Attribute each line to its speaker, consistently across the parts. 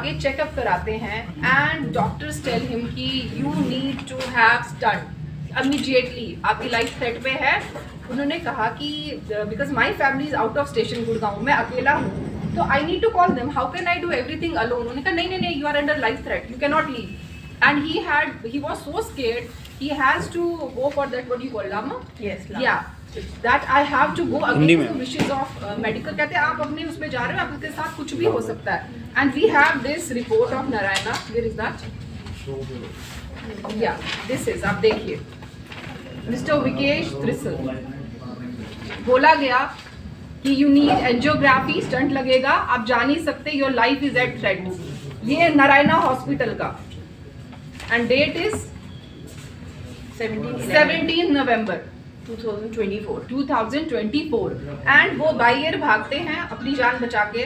Speaker 1: आगे चेकअप कराते हैं एंड डॉक्टर्स टेल हिम कि you need to have stent immediately, आपकी लाइफ थ्रेट पे है। उन्होंने कहा कि because my family is out of station Gurgaon, मैं अकेला हूँ, तो I need to call them, how can I do everything alone. उन्होंने कहा नहीं, you are under life threat, you can not leave. And he was so scared, he has to go for that, what you call Lama, या that I have to go against the wishes of medical। कहते हैं आप अपने उसमें जा रहे हो, आपके साथ कुछ भी हो सकता है। And we have this report of Narayana, where is that? Yeah, this is, आप देखिए, Mr. विकेश त्रिसल, बोला गया कि you need angiography, स्टंट लगेगा, आप जा नहीं सकते, your life is at threat। ये नारायणा हॉस्पिटल का, and date is 17 November 2024 and वो बाई एयर भागते हैं अपनी जान बचा के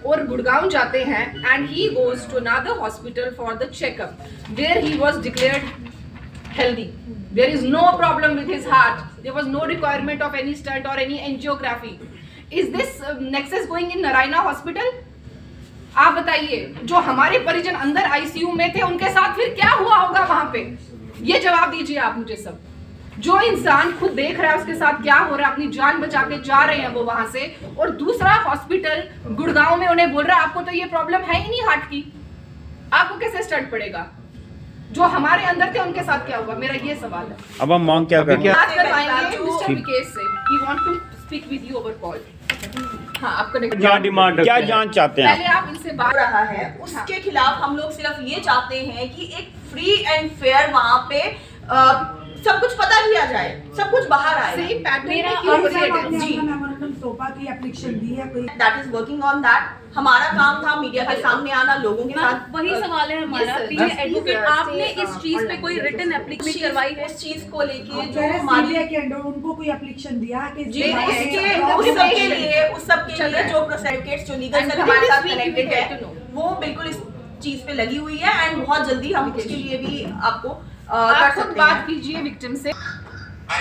Speaker 1: और गुड़गांव जाते हैं and he goes to another hospital for the checkup where he was declared healthy. There is no problem with his heart, there was no requirement of any stent और any angiography. Is this nexus going in Narayana hospital? आप बताइए, जो हमारे परिजन अंदर ICU में थे उनके साथ फिर क्या हुआ होगा वहां पे? ये जवाब दीजिए आप मुझे सब। जो इंसान खुद देख रहा है उसके साथ क्या हो रहा है, अपनी जान बचा के जा रहे हैं वो वहां से, और दूसरा हॉस्पिटल गुड़गांव में उन्हें बोल रहा है आपको तो ये प्रॉब्लम है ही नहीं हार्ट की, आपको कैसे स्टंट पड़ेगा? जो हमारे अंदर थे उनके साथ क्या हुआ, मेरा ये सवाल है।
Speaker 2: अब हम मांग क्या करें?
Speaker 1: बात करवाएंगे मिस्टर विकेश से, he want to speak with you over call. हाँ, आपका
Speaker 2: क्या डिमांड, क्या जांच चाहते हैं?
Speaker 1: पहले आप इनसे बात
Speaker 3: रहा है उसके खिलाफ हम लोग सिर्फ ये चाहते हैं कि एक फ्री एंड फेयर वहाँ पे सब कुछ पता किया जाए, सब कुछ बाहर आए।
Speaker 1: सेम पैटर्न
Speaker 3: मेरा
Speaker 1: जी
Speaker 4: सोफा की एप्लीकेशन दी है कोई,
Speaker 3: that is working on that. हमारा काम था मीडिया के सामने आना, लोगों के साथ।
Speaker 5: वही सवाल है हमारा, एडवोकेट आपने इस चीज पे कोई रिटन एप्लीकेशन करवाई है?
Speaker 3: इस चीज को लेके
Speaker 4: जो हमारे के अंडर उनको कोई एप्लीकेशन दिया कि
Speaker 3: जी उस सब के लिए जो प्रोसेडिकेट्स जो लीगल से हमारे साथ कनेक्टेड है वो बिल्कुल इस चीज पे लगी हुई है एंड बहुत जल्दी हम उसके लिए भी आपको कर सकते हैं।
Speaker 1: बात कीजिए विक्टिम से।
Speaker 6: I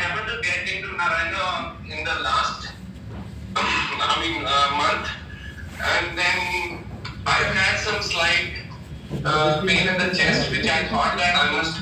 Speaker 6: happened to get into Narayana in the last month, and then I had some slight pain in the chest, which I thought that I must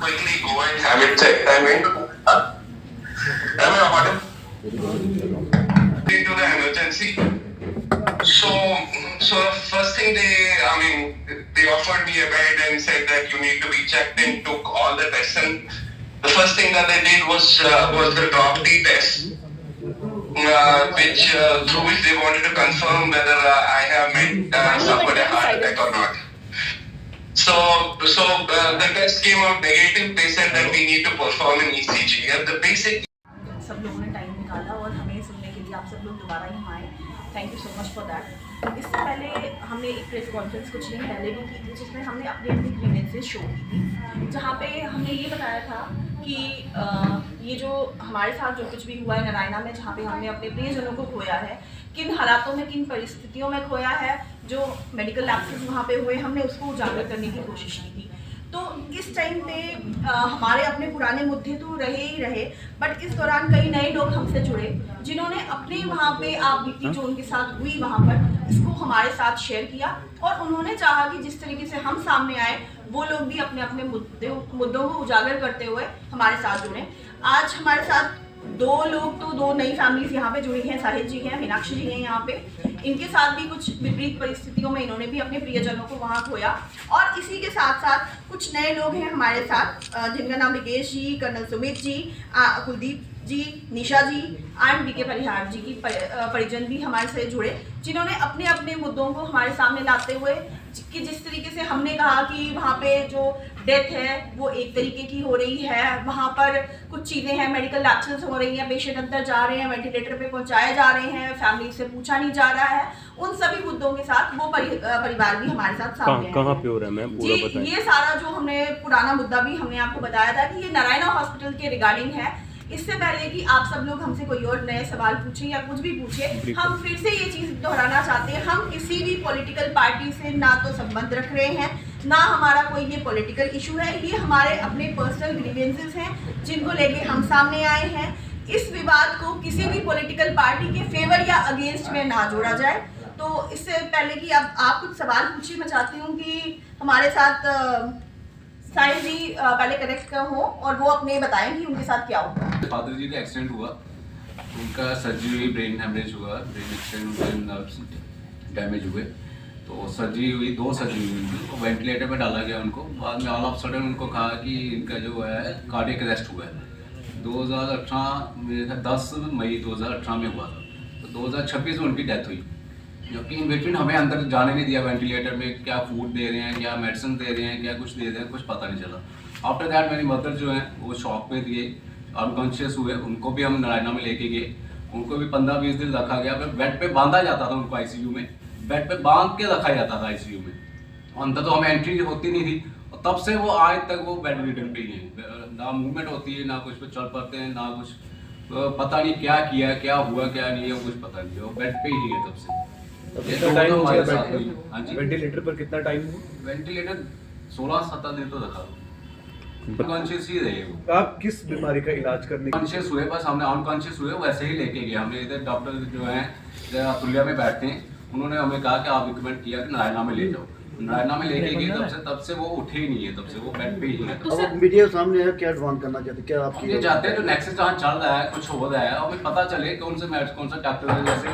Speaker 6: quickly go and have it checked. I went to am I audible? Into the emergency. So first thing they offered me a bed and said that you need to be checked and took all the tests, and the first thing that they did was the drop D test, which through which they wanted to confirm whether I have suffered a heart attack or not. So the test came out negative. They said that we need to perform an ECG. The basic
Speaker 3: सब लोगों ने time निकाला और हमें सुनने के लिए आप सब लोग दोबारा यहाँ आए, thank you so much for that. इससे पहले हमने एक प्रेस कॉन्फ्रेंस कुछ दिन पहले भी की थी जिसमें हमने अपनी अपनी ग्रीवेंसेस शो की थी, जहाँ पे हमने ये बताया था कि ये जो हमारे साथ जो कुछ भी हुआ है नारायणा में, जहाँ पे हमने अपने प्रियजनों को खोया है, किन हालातों में किन परिस्थितियों में खोया है, जो मेडिकल लैप्सेस वहाँ पे हुए, हमने उसको उजागर करने की कोशिश की थी। तो इस टाइम पे हमारे अपने पुराने मुद्दे तो रहे ही रहे, बट इस दौरान कई नए लोग हमसे जुड़े जिन्होंने अपने वहाँ पे आप बीती जो उनके साथ हुई वहाँ पर इसको हमारे साथ शेयर किया और उन्होंने चाहा कि जिस तरीके से हम सामने आए वो लोग भी अपने अपने मुद्दों को उजागर करते हुए हमारे साथ जुड़े। आज हमारे साथ दो नई फैमिलीज यहाँ पे जुड़ी हैं, साहिद जी हैं, मीनाक्षी जी हैं यहाँ पे। इनके साथ भी कुछ विपरीत परिस्थितियों में इन्होंने भी अपने प्रियजनों को वहाँ खोया और इसी के साथ साथ कुछ नए लोग हैं हमारे साथ जिनका नाम विकेश जी, कर्नल सुमित जी, कुलदीप जी, निशा जी एंड बीके परिहार जी की परिजन भी हमारे से जुड़े, जिन्होंने अपने अपने मुद्दों को हमारे सामने लाते हुए कि जिस तरीके से हमने कहा कि वहाँ पे जो डेथ है वो एक तरीके की हो रही है, वहाँ पर कुछ चीज़ें हैं, मेडिकल लैप्सेस हो रही हैं, पेशेंट अंदर जा रहे हैं, वेंटिलेटर पे पहुँचाए जा रहे हैं, फैमिली से पूछा नहीं जा रहा है, उन सभी मुद्दों के साथ वो परिवार भी हमारे साथ सामने है।
Speaker 2: कहाँ पे हो रहा है मैम, पूरा बताएं।
Speaker 3: ये सारा जो हमने पुराना मुद्दा भी हमने आपको बताया था कि ये नारायणा हॉस्पिटल के रिगार्डिंग है। इससे पहले कि आप सब लोग हमसे कोई और नए सवाल पूछें या कुछ भी पूछे, हम फिर से ये चीज़ दोहराना चाहते हैं, हम किसी भी पॉलिटिकल पार्टी से ना तो संबंध रख रहे हैं, ना हमारा कोई ये पॉलिटिकल इशू है, ये हमारे अपने पर्सनल ग्रीवेंसेस हैं जिनको लेके हम सामने आए हैं। इस विवाद को किसी भी पॉलिटिकल पार्टी के फेवर या अगेंस्ट में ना जोड़ा जाए। तो इससे पहले कि अब आप कुछ सवाल पूछिए, मैं चाहती हूँ कि हमारे साथ साहिल जी पहले कनेक्ट हो और वो अपने बताएं कि उनके साथ क्या हुआ।
Speaker 7: फादर जी का एक्सीडेंट हुआ, उनका सर्जरी हुई, ब्रेन हेमरेज हुआ, ब्रेन एक्सीडेंट, नर्व्स डैमेज हुए, तो सर्जरी हुई, 2 सर्जरी हुई थी, तो वेंटिलेटर पे डाला गया उनको। बाद में ऑल ऑफ सडन उनको कहा कि इनका जो है कार्डियक अरेस्ट हुआ है। 2018 में 10 मई 2018 में हुआ था, तो 2026 में उनकी डेथ हुई, जबकि इन बिटवीन हमें अंदर जाने नहीं दिया। वेंटिलेटर में क्या फूड दे रहे हैं, क्या मेडिसिन दे रहे हैं, क्या कुछ दे रहे हैं, कुछ पता नहीं चला। आफ्टर दैट मेरी मदर जो है वो शॉक में दिए, अनकॉन्शियस हुए, उनको भी हम नारायणा में लेके गए, उनको भी 15-20 दिन रखा गया। फिर बेड पे बांधा जाता था उनको, आईसीयू में बेड पे बांध के रखा जाता था आईसीयू में। अंदर तो हमें एंट्री होती नहीं थी, और तब से वो आज तक वो बेड रिटर्न पे ही है, ना मूवमेंट होती है, ना कुछ पे चल पाते हैं, ना कुछ, तो पता नहीं क्या किया, क्या हुआ, क्या नहीं है, कुछ पता नहीं, वो बेड पे ही है तब से।
Speaker 8: वेंटिलेटर पर कितना टाइम हुआ?
Speaker 7: वेंटिलेटर 16-17 दिन तो रखा, अनकॉन्शियस ही रहे वो।
Speaker 8: आप किस बीमारी का इलाज करने
Speaker 7: कॉन्शियस हुए, बस हमने अनकॉन्शियस हुए वैसे ही लेके गए हमने। इधर डॉक्टर जो हैं अतुल्या में बैठते हैं, उन्होंने हमें कहा कि आप रिकमेंड किया कि नारायणा में ले जाओ। नारायणा में लेके गए, तब से वो उठे ही नहीं है, तब से वो बेड पे ही है।
Speaker 9: अब मीडिया सामने है, क्या एडवांस करना चाहते, क्या आप
Speaker 7: ये चाहते हैं जो नेक्स्ट जहाँ चल रहा है, कुछ हो रहा है, हमें पता चले कौन सा डॉक्टर है। जैसे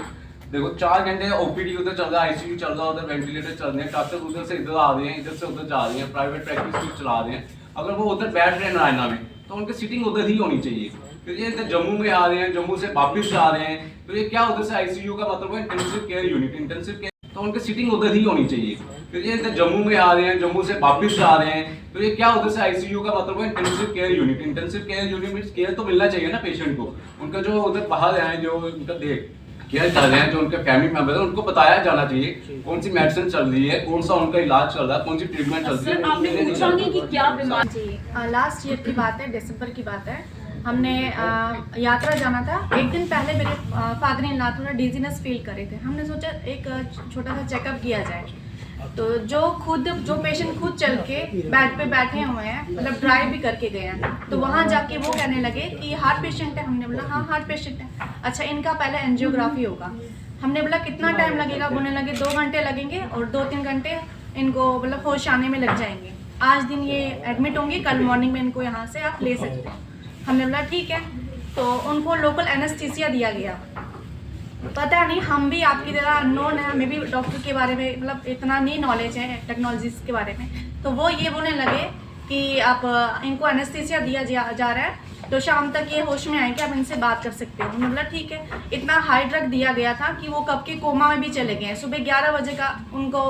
Speaker 7: देखो 4 घंटे ओपीडी उधर चल रहा है, आईसीयू चल रहा है, उधर वेंटिलेटर चल रहे हैं, डॉक्टर उधर से इधर आ रहे हैं, इधर से उधर जा रहे हैं, प्राइवेट प्रैक्टिस चला रहे हैं। अगर वो उधर बैठ रहे हैं नारायणा में, तो उनकी सीटिंग उधर ही होनी चाहिए। फिर ये इधर जम्मू में आ रहे हैं, जम्मू से वापस जा रहे हैं, तो ये क्या उधर से आईसीयू का मतलब है intensive care unit, intensive care, तो उनकी सीटिंग उधर ही होनी चाहिए। फिर ये इधर जम्मू में आ रहे हैं, जम्मू से वापस जा रहे हैं, तो ये क्या उधर से आईसीयू का मतलब है intensive care unit, intensive care unit means care तो मिलना चाहिए ना पेशेंट को। उनका जो उधर बाहर हैं, जो उनका देख केयर कर रहे हैं, जो उनके फैमिली मेंबर है, उनको बताया जाना चाहिए कौन सी मेडिसिन चल रही है, कौन सा उनका इलाज चल रहा है, कौन सी ट्रीटमेंट चल रही है।
Speaker 5: सर आपने पूछा नहीं कि क्या बीमारी?
Speaker 10: जी लास्ट ईयर की बात है, दिसंबर की बात है। हमने यात्रा जाना था। एक दिन पहले मेरे फादर इन लॉ थोड़ा डिजीनेस फील कर रहे थे। हमने सोचा एक छोटा सा चेकअप किया जाए। तो जो पेशेंट खुद चल के बेड पे बैठे हुए हैं, मतलब ड्राइव भी करके गए हैं, तो वहाँ जाके वो कहने लगे कि हार्ट पेशेंट है। हमने बोला हाँ हार्ट पेशेंट है। अच्छा इनका पहले एंजियोग्राफी होगा। हमने बोला कितना टाइम लगेगा? बोलने लगे 2 घंटे लगेंगे और 2-3 घंटे इनको मतलब होश आने में लग जाएंगे। आज दिन ये एडमिट होंगे, कल मॉर्निंग में इनको यहाँ से आप ले सकते हैं। हमने बोला ठीक है। तो उनको लोकल एनेस्थीसिया दिया गया। पता नहीं, हम भी आपकी तरह अननोन है, हमें भी डॉक्टर के बारे में मतलब इतना नहीं नॉलेज है टेक्नोलॉजीज के बारे में। तो वो ये बोलने लगे कि आप इनको एनेस्थीसिया दिया जा रहा है, तो शाम तक ये होश में आएंगे, आप इनसे बात कर सकते हो। हमने बोला ठीक है। इतना हाई ड्रग दिया गया था कि वो कब के कोमा में भी चले गए हैं। सुबह 11 बजे का उनको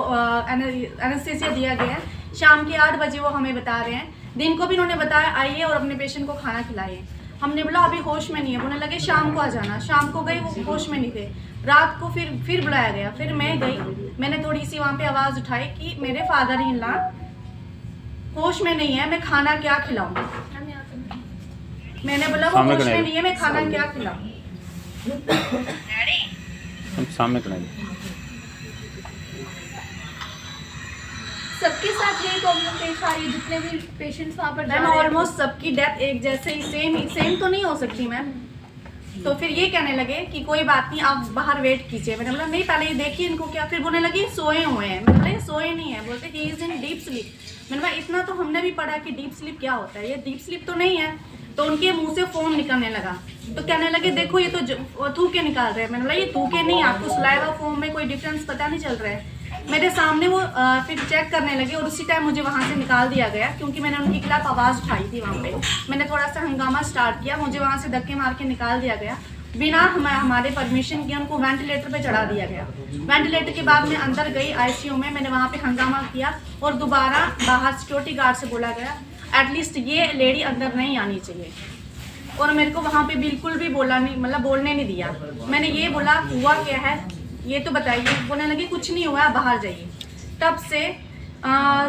Speaker 10: एनेस्थीसिया दिया गया है, शाम के 8 बजे वो हमें बता रहे हैं। दिन को भी उन्होंने बताया आइए और अपने पेशेंट को खाना खिलाइए। हमने बोला अभी होश में नहीं है। बोलने लगे शाम को आ जाना। शाम को गई, वो होश में नहीं थे। रात को फिर बुलाया गया। फिर मैं गई, मैंने थोड़ी सी वहाँ पे आवाज़ उठाई कि मेरे फादर इन लॉ होश में नहीं है, मैं खाना क्या खिलाऊं। मैंने बोला वो होश में नहीं है, मैं खाना क्या खिलाऊं।
Speaker 2: हम सामने करेंगे।
Speaker 5: सबके साथ यही प्रॉब्लम पेश आ रही है, जितने भी पेशेंट्स वहाँ पर
Speaker 10: मैम ऑलमोस्ट सबकी डेथ एक जैसे ही सेम तो नहीं हो सकती मैम। तो फिर ये कहने लगे कि कोई बात नहीं, आप बाहर वेट कीजिए। मैंने बोला नहीं पहले ये देखिए इनको क्या। फिर बोलने लगे सोए हुए हैं। मैंने बोला सोए नहीं है। बोलते he is in deep sleep. मैंने बोला इतना तो हमने भी पढ़ा कि डीप स्लीप क्या होता है, ये डीप स्लीप तो नहीं है। तो उनके मुंह से फोम निकलने लगा। तो कहने लगे देखो ये तो थूके निकाल रहे हैं। मैंने बोला ये थूके नहीं, आपको सलाइवा फोम में कोई डिफरेंस पता नहीं चल रहा है। मेरे सामने वो फिर चेक करने लगे और उसी टाइम मुझे वहाँ से निकाल दिया गया, क्योंकि मैंने उनके खिलाफ आवाज़ उठाई थी वहाँ पे। मैंने थोड़ा सा हंगामा स्टार्ट किया, मुझे वहाँ से धक्के मार के निकाल दिया गया। बिना हमारे परमिशन के उनको वेंटिलेटर पे चढ़ा दिया गया। वेंटिलेटर के बाद मैं अंदर गई आईसीयू में। मैंने वहाँ पे हंगामा किया और दोबारा बाहर सिक्योरिटी गार्ड से बोला गया एटलीस्ट ये लेडी अंदर नहीं आनी चाहिए। और मेरे को वहाँ पे बिल्कुल भी बोला नहीं, मतलब बोलने नहीं दिया। मैंने ये बोला हुआ क्या है ये तो बताइए। बोलने लगे कुछ नहीं हुआ, बाहर जाइए। तब से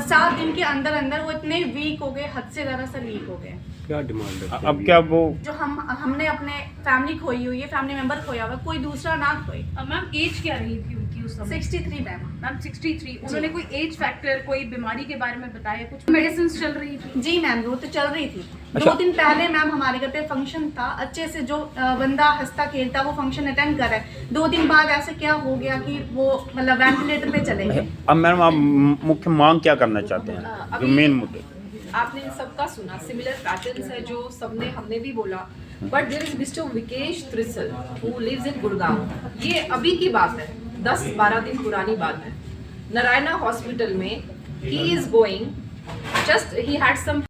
Speaker 10: 7 दिन के अंदर अंदर वो इतने वीक हो गए, हद से ज़्यादा सर वीक हो गए।
Speaker 2: क्या डिमांड है अब? क्या वो
Speaker 10: जो हमने अपने फैमिली खोई हुई है, फैमिली मेंबर खोया हुआ, कोई दूसरा ना खोए।
Speaker 5: मैम एज क्या रही थी उनकी उस समय?
Speaker 10: 63 मैम।
Speaker 5: मैम 63। उन्होंने कोई एज फैक्टर, कोई बीमारी के बारे में बताया? कुछ मेडिसिन चल रही थी?
Speaker 10: जी मैम, वो तो चल रही थी।
Speaker 2: अच्छा।
Speaker 10: 2 दिन पहले मैम हमारे घर पे फंक्शन था, अच्छे से जो बंदा हंसता खेलता वो फंक्शन अटेंड कर रहा है, 2 दिन बाद ऐसे क्या हो गया कि वो मतलब वेंटिलेटर पे चले गए।
Speaker 2: अब मैडम आप मुख्य मांग क्या करना चाहते हैं, जो
Speaker 1: अभी-
Speaker 2: मेन मुद्दे?
Speaker 1: आपने इन सबका सुना, सिमिलर पैटर्न्स है जो सबने हमने भी बोला, but there is mister Vikesh Trisal who lives in Gurgaon. ये अभी की बात है, 10-12 दिन पुरानी बात है। नारायणा हॉस्पिटल में he is going, just he had some